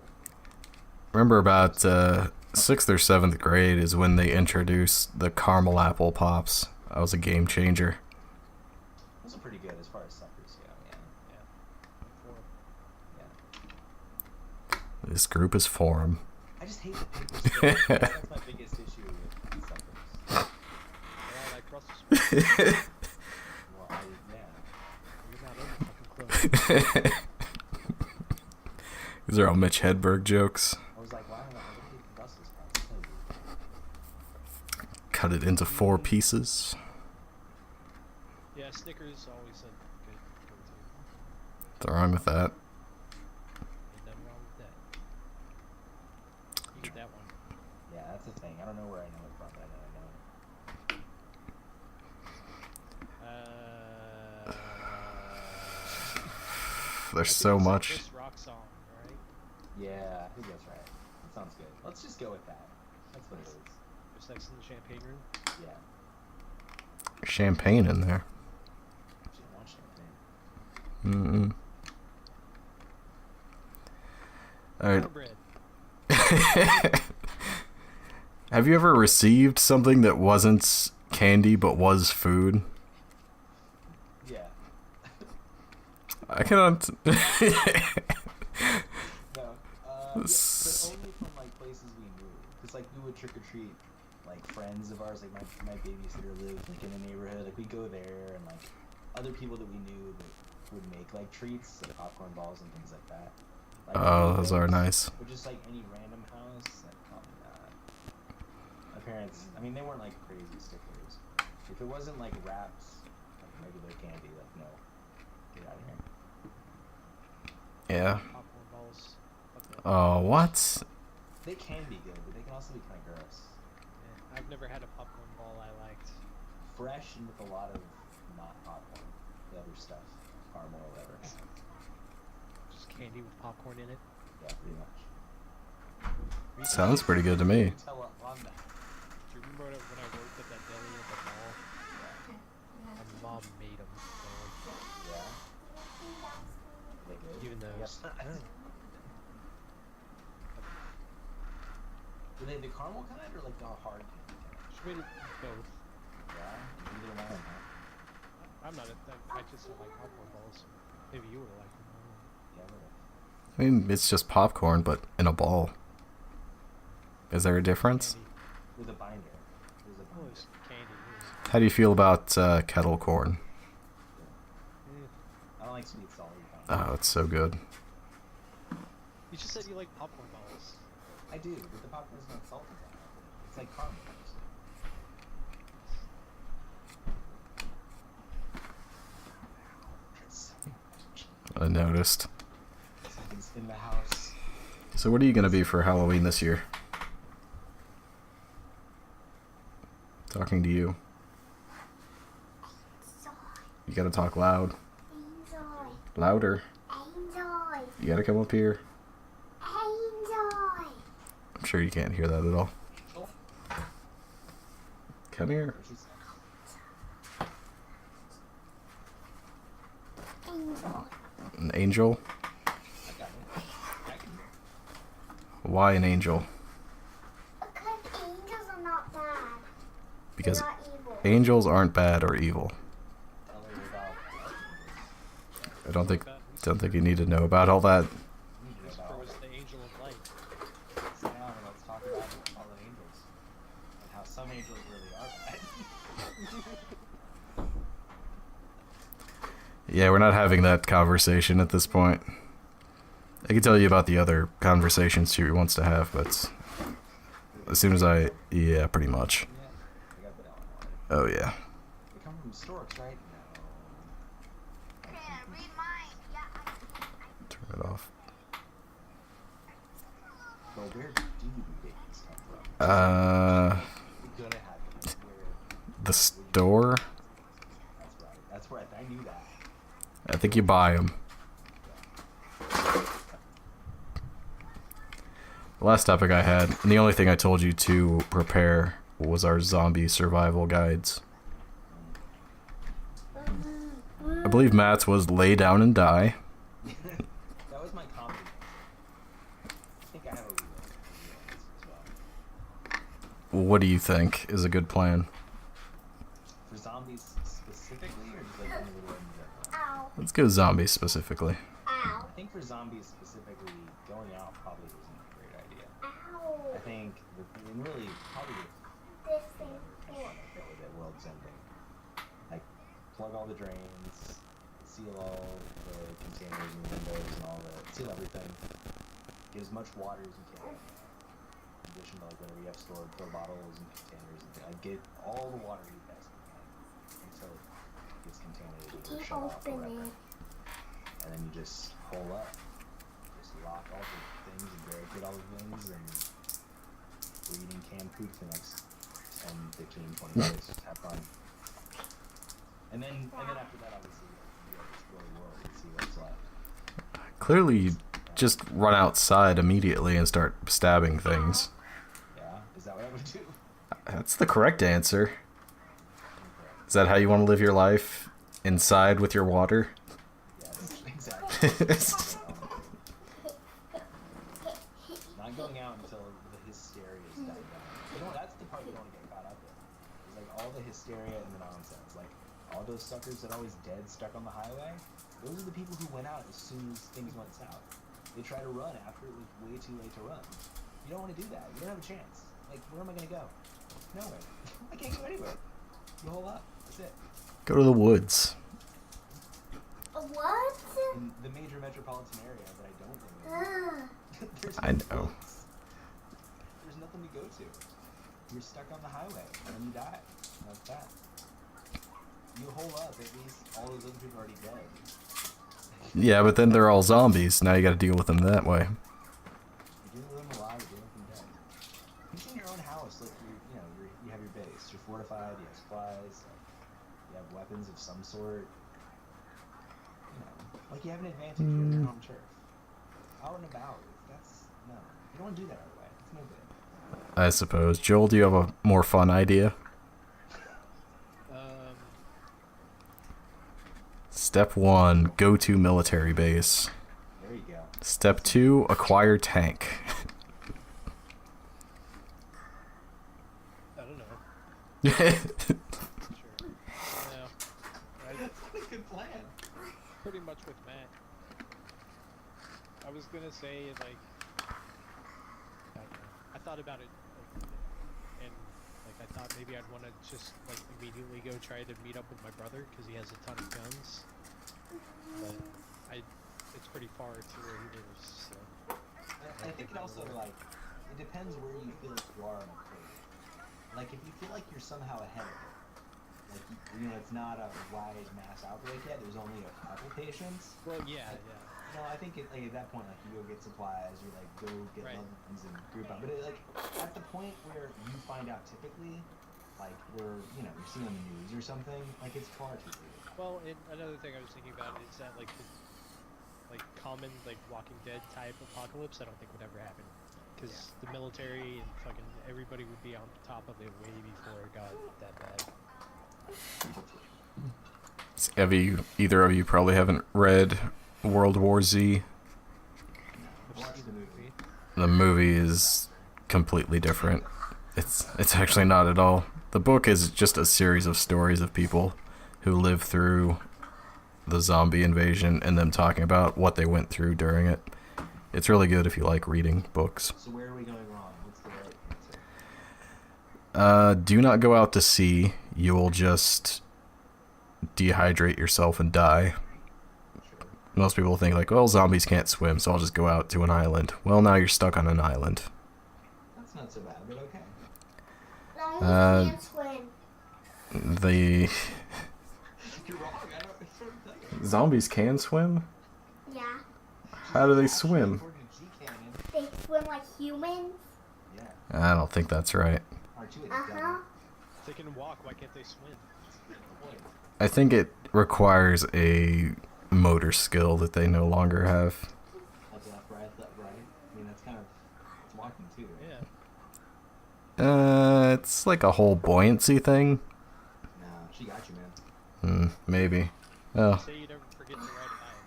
Remember about 6th or 7th grade is when they introduced the caramel apple pops. That was a game changer. Those are pretty good as far as suckers go, yeah. This group is form. I just hate the paper spray. That's my biggest issue with suckers. I like Brussels sprouts. Well, You're not in the fucking clothes. These are all Mitch Hedberg jokes. I was like, why don't I hate Brussels sprouts? Cut it into 4 pieces. Yeah, Snickers always a good go-to. What's wrong with that? Ain't nothing wrong with that. Eat that one. Yeah, that's the thing. I don't know where I know it from, but I know it. There's I so think it's a much. Chris Rock song, right? Yeah, I think that's right. That sounds good. Let's just go with that. That's what it is. There's Sex in the Champagne Room. Yeah. Champagne in there. She didn't want champagne. Alright. Cornbread. Have you ever received something that wasn't candy but was food? Yeah. I cannot. No. Yeah, but only from like places we knew. Cause like we would trick or treat, like friends of ours, like my babysitter lived like in the neighborhood. Like we'd go there, and like other people that we knew that would make like treats, like popcorn balls and things like that. Like, Oh, those are nice. Or just like any random house, like probably not. My parents, I mean, they weren't like crazy sticklers. If it wasn't like wraps, like regular candy, like no, get out of here. Yeah. Popcorn balls. Fuck that. Oh, what? They can be good, but they can also be kind of gross. Yeah, I've never had a popcorn ball I liked. Fresh and with a lot of not popcorn, the other stuff, caramel or whatever. Just candy with popcorn in it. Yeah, pretty much. Sounds pretty good to me. Tell on that. Do you remember when I worked at that deli at the mall? My mom made them. Yeah. They good? Even though Yes. Were they the caramel kind or like the hard candy kind? she made it both. Yeah. Either one. Huh? I'm not. I just don't like popcorn balls. Maybe you would have liked them. Yeah. Whatever. I mean, it's just popcorn, but in a ball. Is there a difference? Candy. With a binder. There's a Oh, binder. it's candy. How do you feel about kettle corn? I don't like sweet salty kind. Oh, it's so good. You just said you like popcorn balls. I do, but the popcorn's not salty. It's like caramel. I noticed. Something's in the house. So what are you going to be for Halloween this year? Talking to you. You gotta talk loud. Louder. You gotta come up here. I'm sure you can't hear that at all. Come here. What she said. An angel? I got it. I can hear. Why an angel? Because angels are not bad. Because They're not evil. angels aren't bad or evil. Tell her about. I don't think you need to know about all that. You need to know Lucifer about. was the angel of light. Sit down and let's talk about fallen angels and how some angels really are bad. Yeah, we're not having that conversation at this point. I can tell you about the other conversations she wants to have, but as soon as yeah, pretty much. Yeah, I got vanilla water. Oh yeah. They come from storks, right? No. Yeah, read mine. Yeah, Turn it off. Well, where do babies come from? You're gonna have them where The store? that's right. That's right. I knew that. I think you buy them. The last topic I had, and the only thing I told you to prepare was our zombie survival guides. I believe Matt's was lay down and die. That was my comedy. I think I have a real answer as well. What do you think is a good plan? For zombies specifically, or just like any of the ones in general? ow, Let's go zombies specifically. ow, I think for zombies specifically, going out probably isn't a great idea. ow. I think and really probably This thing. with it, world's ending. Like plug all the drains, seal all the containers and windows and all the seal everything. Get as much water as you can. In addition to like whatever you have stored, fill bottles and containers and like get all the water you possibly can until it gets contaminated or Keep shut off or open whatever. it. And then you just hole up. Just lock all the things and barricade all the things and we're eating canned food for the next 10, 15, 20 days. Just have fun. And then after that obviously you know, explore the world and see what's left. Clearly, you just run outside immediately and start stabbing things. Yeah? Is that what I would do? That's the correct answer. Is that how you want to live your life? Inside with your water? Yes, exactly. Not going out until the hysteria is died down. You know, that's the part you don't want to get caught up in. It's like all the hysteria and the nonsense. Like all those suckers that are always dead stuck on the highway. Those are the people who went out as soon as things went south. They try to run after it was way too late to run. You don't want to do that. You don't have a chance. Like, where am I gonna go? Nowhere. I can't go anywhere. You hole up. That's it. Go to the woods. What? In the major metropolitan area that I don't live in, there's I no know. woods. There's nothing to go to. You're stuck on the highway, and then you die. That's that. You hole up, at least all those other people are already dead. Yeah, but then they're all zombies. Now you gotta deal with them that way. You're dealing with them alive, you're dealing with them dead. You're in your own house, like you have your base. You're fortified, you have supplies, like, you have weapons of some sort. You know, like you have an advantage, you're in your home turf. Out and about, no. You don't want to do that right away. It's no good. I suppose. Joel, do you have a more fun idea? Step 1, go to military base. There you go. Step 2, acquire tank. I don't know. Yeah. Sure. No. That's not a good plan. Pretty much with Matt. I was gonna say like I don't know. I thought about it like, and like I thought maybe I'd want to just like immediately go try to meet up with my brother because he has a ton of guns. But it's pretty far to where he lives. So I think it also it depends where you feel like you are on the curve. Like if you feel like you're somehow ahead of it, like you know it's not a wide mass outbreak yet. There's only a couple patients. well, yeah. No, I think at that point, like you go get supplies, you like go get Right. loved ones and group up. But like at the point where you find out typically, like where you're seeing on the news or something, like it's far too late. Well, and another thing I was thinking about is that like the common like Walking Dead type apocalypse I don't think would ever happen because the military and fucking everybody would be on top of it way before it got that bad. Either of you probably haven't read World War Z. Watch the movie. The movie is completely different. It's actually not at all. The book is just a series of stories of people who lived through the zombie invasion and them talking about what they went through during it. It's really good if you like reading books. So where are we going wrong? What's the right answer? Do not go out to sea. You will just dehydrate yourself and die. most people think like, well, zombies can't swim, so I'll just go out to an island. Well, now you're stuck on an island. That's not so bad, but okay. Zombies can't swim. The You're wrong. I don't. It's what I'm telling you. zombies can swim? Yeah. How do they swim? According to G-Canyon, They swim like humans. yeah. I don't think that's right. R2 Uh-huh. If they can walk, why can't they swim? I think it requires a motor skill that they no longer have. Like left, right, left, right. I mean, that's kind of it's walking too. Right? Yeah. It's like a whole buoyancy thing. No, she got you, man. Maybe. Oh, Say you never forget to ride a bike.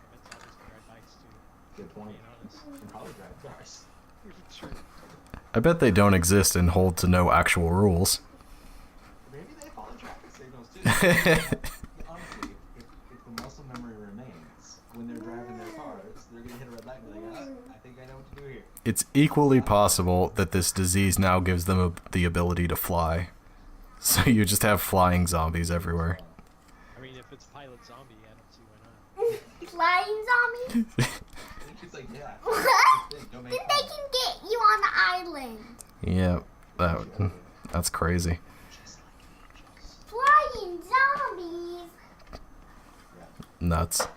I bet zombies can ride bikes too. Good point. Being honest. You can probably drive cars. Sure. I bet they don't exist and hold to no actual rules. Maybe they follow traffic signals too. Honestly, if the muscle memory remains when they're driving their cars, they're gonna hit a red light and be like, I think I know what to do here. It's equally possible that this disease now gives them the ability to fly. So you just have flying zombies everywhere. I mean, if it's pilot zombie, I don't see why not. Flying zombies? I think it's like, yeah. What? Don't Then make they can get you on the island. Yeah, that's crazy. just like angels. Flying zombies. Nuts.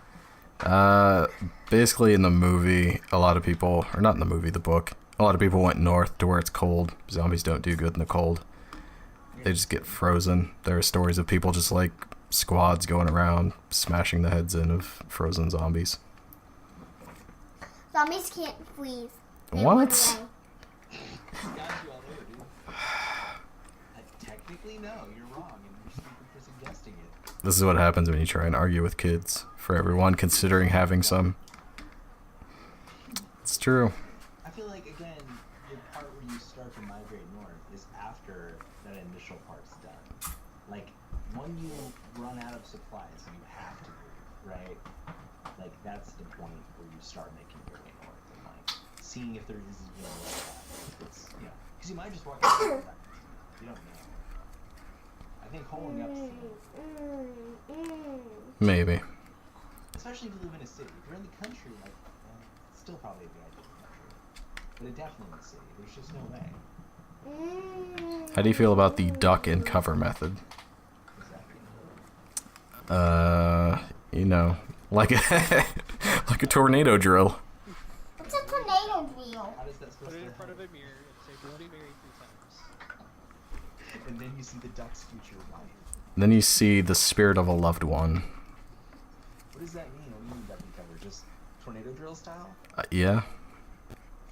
Basically in the movie, a lot of people, or not in the movie, the book, a lot of people went north to where it's cold. Zombies don't do good in the cold. They just get frozen. There are stories of people just like squads going around smashing the heads in of frozen zombies. Zombies can't freeze. They What? run away. Got you all over, dude. Technically, no, you're wrong, and you're stupid for suggesting it. This is what happens when you try and argue with kids. For everyone considering having some. It's true. I feel like, again, the part where you start to migrate north is after that initial part's done. Like, when you run out of supplies and you have to move, right? Like, that's the point where you start making your way north and, like, seeing if there is, you know, it's, you know, because you might just walk out and you don't know. I think holding up, Maybe. especially if you live in a city. If you're in the country, like, it's still probably a bad idea in the country. But it definitely in the city. There's just no way. How do you feel about the duck and cover method? Exactly. You know, like a like a tornado drill. What's a tornado wheel? How does that supposed Put it to in front of happen? a mirror and say Bloody Mary 3 times. And then you see the duck's future wife. Then you see the spirit of a loved one. What does that mean? What do you mean duck and cover? Just tornado drill style? Yeah.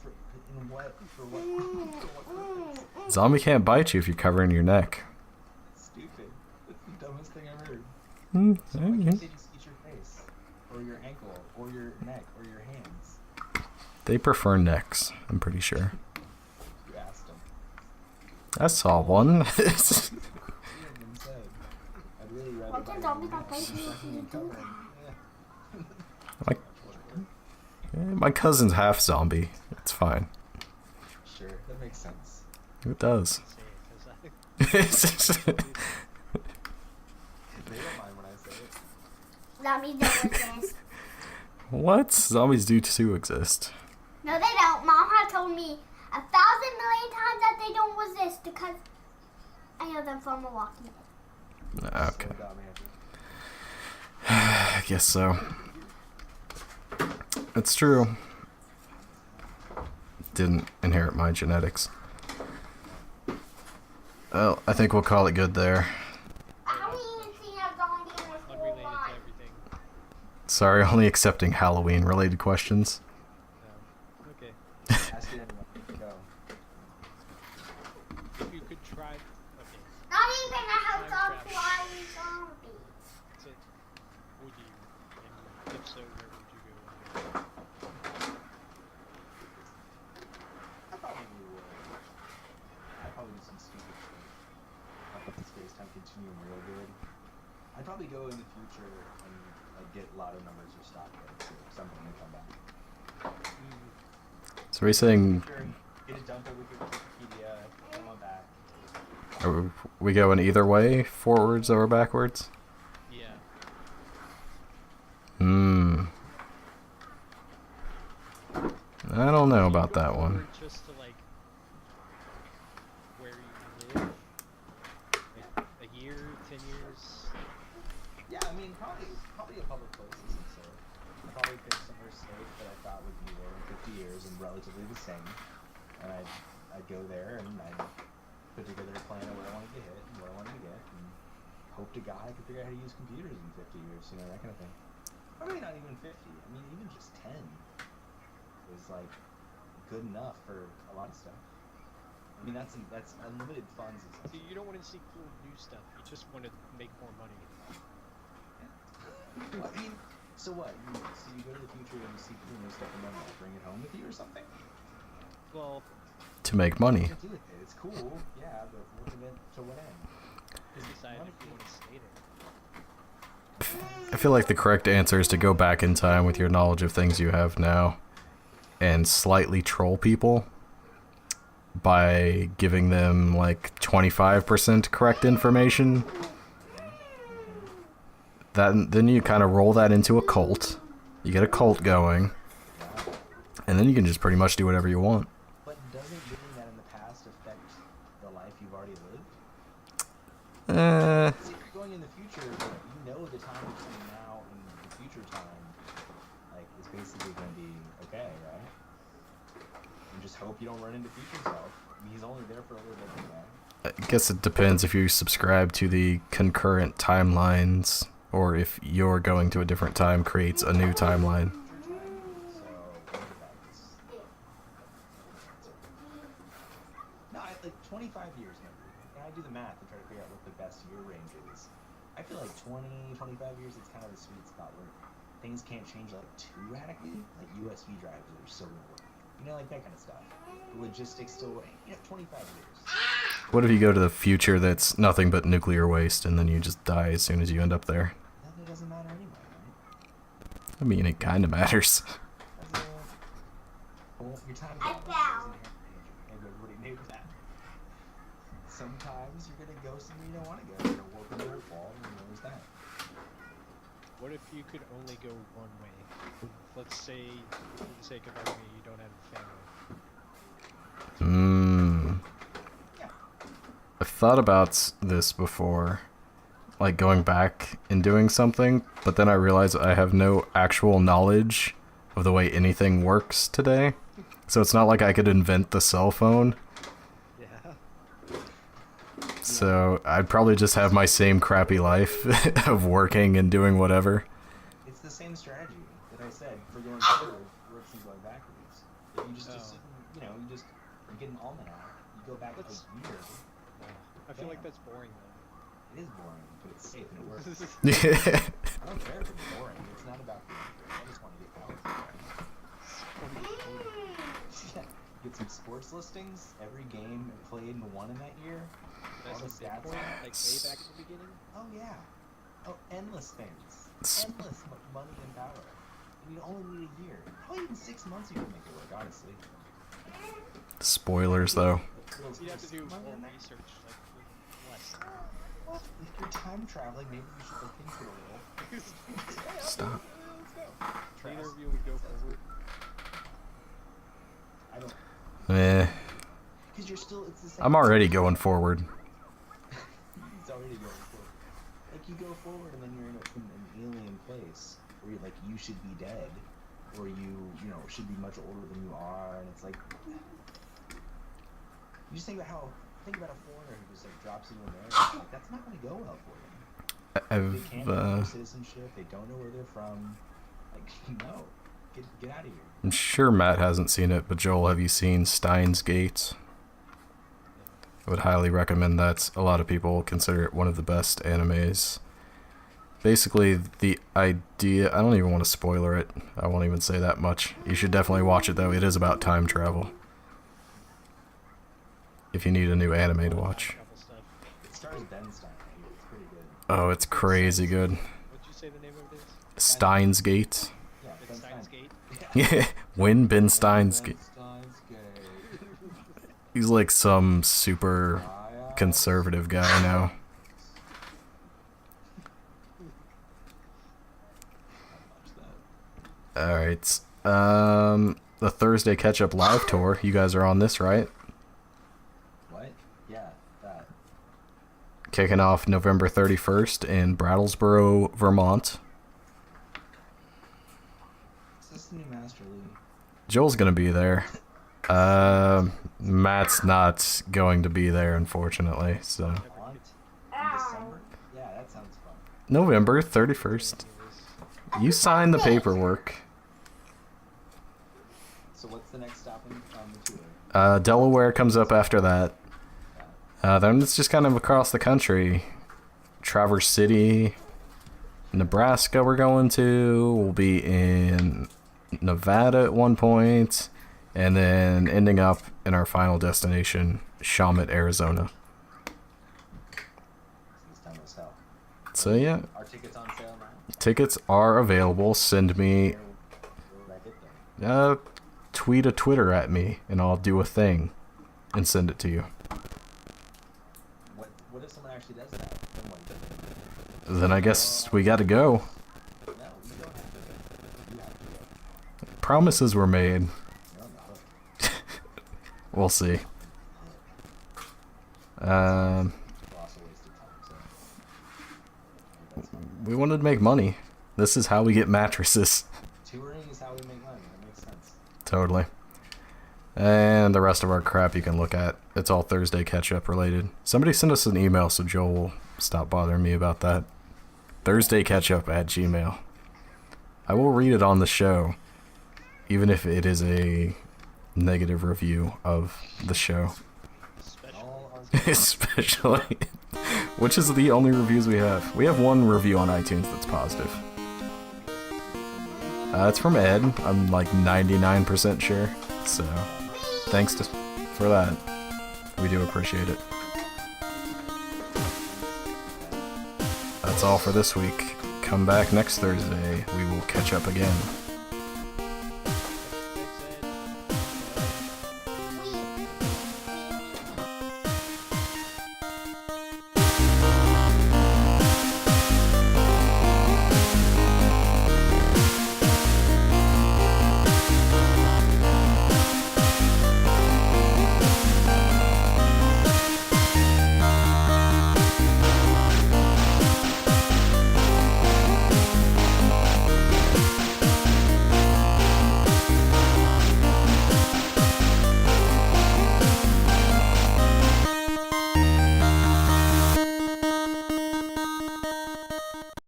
For in what? For what? For what purpose? Zombie can't bite you if you're covering your neck. Stupid. That's the dumbest thing I've heard. Hmm, So why can't they just eat your face, or your ankle, or your neck, or your hands? They prefer necks, I'm pretty sure. You asked them. I saw one. You haven't even said. I'd really rather. Why can't zombies not bite me if you do that? My cousin's half zombie. It's fine. Sure, that makes sense. It does. Say it, 'cause They don't mind when I say it. Zombies don't exist. What? Zombies do too exist. No, they don't. Mom had told me 1,000 million times that they don't exist because I know them from Milwaukee. Okay. So dumb, Andrew. I guess so. It's true. Didn't inherit my genetics. Well, I think we'll call it good there. I haven't even seen a zombie in this whole unrelated to life. everything. Sorry, only accepting Halloween related questions. No. Okay. Ask it anyway. Go. If you could try. Okay. Not even a house Time on travel. flying zombies. So, would you? And if so, where would you go? I probably would. I'd probably do some stupid shit. Like if the space-time continuum real good. I'd probably go in the future and like get lotto numbers or stock tickets or something and come back. So are we saying Sure, get it dumped over Wikipedia, come on back. are we going either way, forwards or backwards? Yeah. Hmm. don't know Do you about go that one. forward just to like where you live, like a year, 10 years. Yeah, I mean, probably a public place is absurd. I'd probably pick somewhere safe that I thought would be there in 50 years and relatively the same. And I'd go there and I'd put together a plan of where I wanted to hit and what I wanted to get, and hope to God I could figure out how to use computers in 50 years, you know, that kind of thing. Probably not even 50. I mean, even just 10 is like good enough for a lot of stuff. I mean, that's unlimited funds. So you don't want to see cool new stuff. You just want to make more money. Well, I mean, so what? So you go to the future and you see cool new stuff and then what, bring it home with you or something? Well, To make money. What do with it? It's cool, yeah, but to what end? just decide if you want to stay there. I feel like the correct answer is to go back in time with your knowledge of things you have now and slightly troll people by giving them like 25% correct information. Then you kind of roll that into a cult. You get a cult going, and then you can just pretty much do whatever you want. But doesn't doing that in the past affect the life you've already lived? See, if you're going in the future, but you know the time between now and the future time, like, is basically going to be okay, right? And just hope you don't run into future self. I mean, he's only there for a little bit anyway. I guess it depends if you subscribe to the concurrent timelines, or if you're going to a different time creates a new timeline. So, no, like 25 years maybe. And I do the math and try to figure out what the best year range is. I feel like 20, 25 years is kind of the sweet spot where things can't change like too radically. Like USB drives are still gonna work. You know, like that kind of stuff. The logistics still work. You know, 25 years. What if you go to the future that's nothing but nuclear waste and then you just die as soon as you end up there? Then it doesn't matter anyway, right? I mean, it kind of matters. That's well, your time I travel fell. is inherent danger. Maybe everybody knew that. Sometimes you're gonna go somewhere you don't want to go. You're gonna warp into a fall, and there's that. What if you could only go one way? Let's say, for the sake of argument, you don't have a family. Yeah. I've thought about this before, like going back and doing something, but then I realized I have no actual knowledge of the way anything works today. So it's not like I could invent the cell phone. Yeah. So I'd probably just have my same crappy life of working and doing whatever. It's the same strategy that I said for going forward works and going backwards. If you just assume, you know, you get an almanac, you go back a year. I feel like that's boring though. It is boring, but it's safe and it works. Yeah. I don't care if it's boring. It's not about the I just want to get power. Yeah. Get some sports listings. Every game played and won in that year. All the That's a stats. Bitcoin, like way back at the beginning. Oh yeah. Oh, endless things. Endless money and power. And you only need a year. Probably even 6 months you can make it work, honestly. Spoilers, though. You'd have to do Money more in that. research, like with less. Well, if you're time traveling, maybe you should look into it a little. Stop. Let's go. Neither of you would go forward. I don't. Eh. Because you're still. It's the same. I'm already going forward. He's already going forward. Like you go forward and then you're in an alien place where you're like you should be dead, or you know should be much older than you are, and it's like you just think about a foreigner who just like drops you in there. And like that's not going to go well for them. They can't get no citizenship. They don't know where they're from. Like no, get out of here. I'm sure Matt hasn't seen it, but Joel, have you seen Steins Gate? I would highly recommend that. A lot of people consider it one of the best animes. Basically, the idea... I don't even want to spoiler it. I won't even say that much. You should definitely watch it, though. It is about time travel. If you need a new anime to watch. Travel stuff. It stars Ben Stein. It's pretty good. Oh, it's crazy good. What'd you say the name of it is? Steins Gate. Yeah, Ben Steins Gate. Yeah, Win Ben Steins Gate. Steins Gate. He's like some super conservative guy now. Alright. the Thursday Catch Up live tour. You guys are on this, right? What? Yeah, that. Kicking off November 31st in Brattlesboro, Vermont. Is this the new Master League? Joel's gonna be there. Matt's not going to be there, unfortunately. So Haunt? In December? Yeah, that sounds fun. November 31st. You signed the paperwork. So what's the next stop on the tour? Delaware comes up after that. Then it's just kind of across the country. Traverse City, Nebraska we're going to. We'll be in Nevada at one point. And then ending up in our final destination, Shawmut, Arizona. This time as hell. So yeah, Are tickets on sale now? tickets are available. Send me, Where would I get them? tweet a Twitter at me, and I'll do a thing and send it to you. What if someone actually does that? Then what? Then I guess we got to go. No, you don't have to. You have to go. Promises were made. You're on the hook. We'll see. It's also a waste of time, so. That's fine. We wanted to make money. This is how we get mattresses. Touring is how we make money. That makes sense. Totally. And the rest of our crap you can look at. It's all Thursday catch-up related. Somebody send us an email so Joel will stop bothering me about that. ThursdayCatchup@gmail. I will read it on the show, even if it is a negative review of the show. Special. All our Especially, which is the only reviews we have. We have one review on iTunes that's positive. It's from Ed. I'm like 99% sure. So, thanks for that. We do appreciate it. That's all for this week. Come back next Thursday. We will catch up again.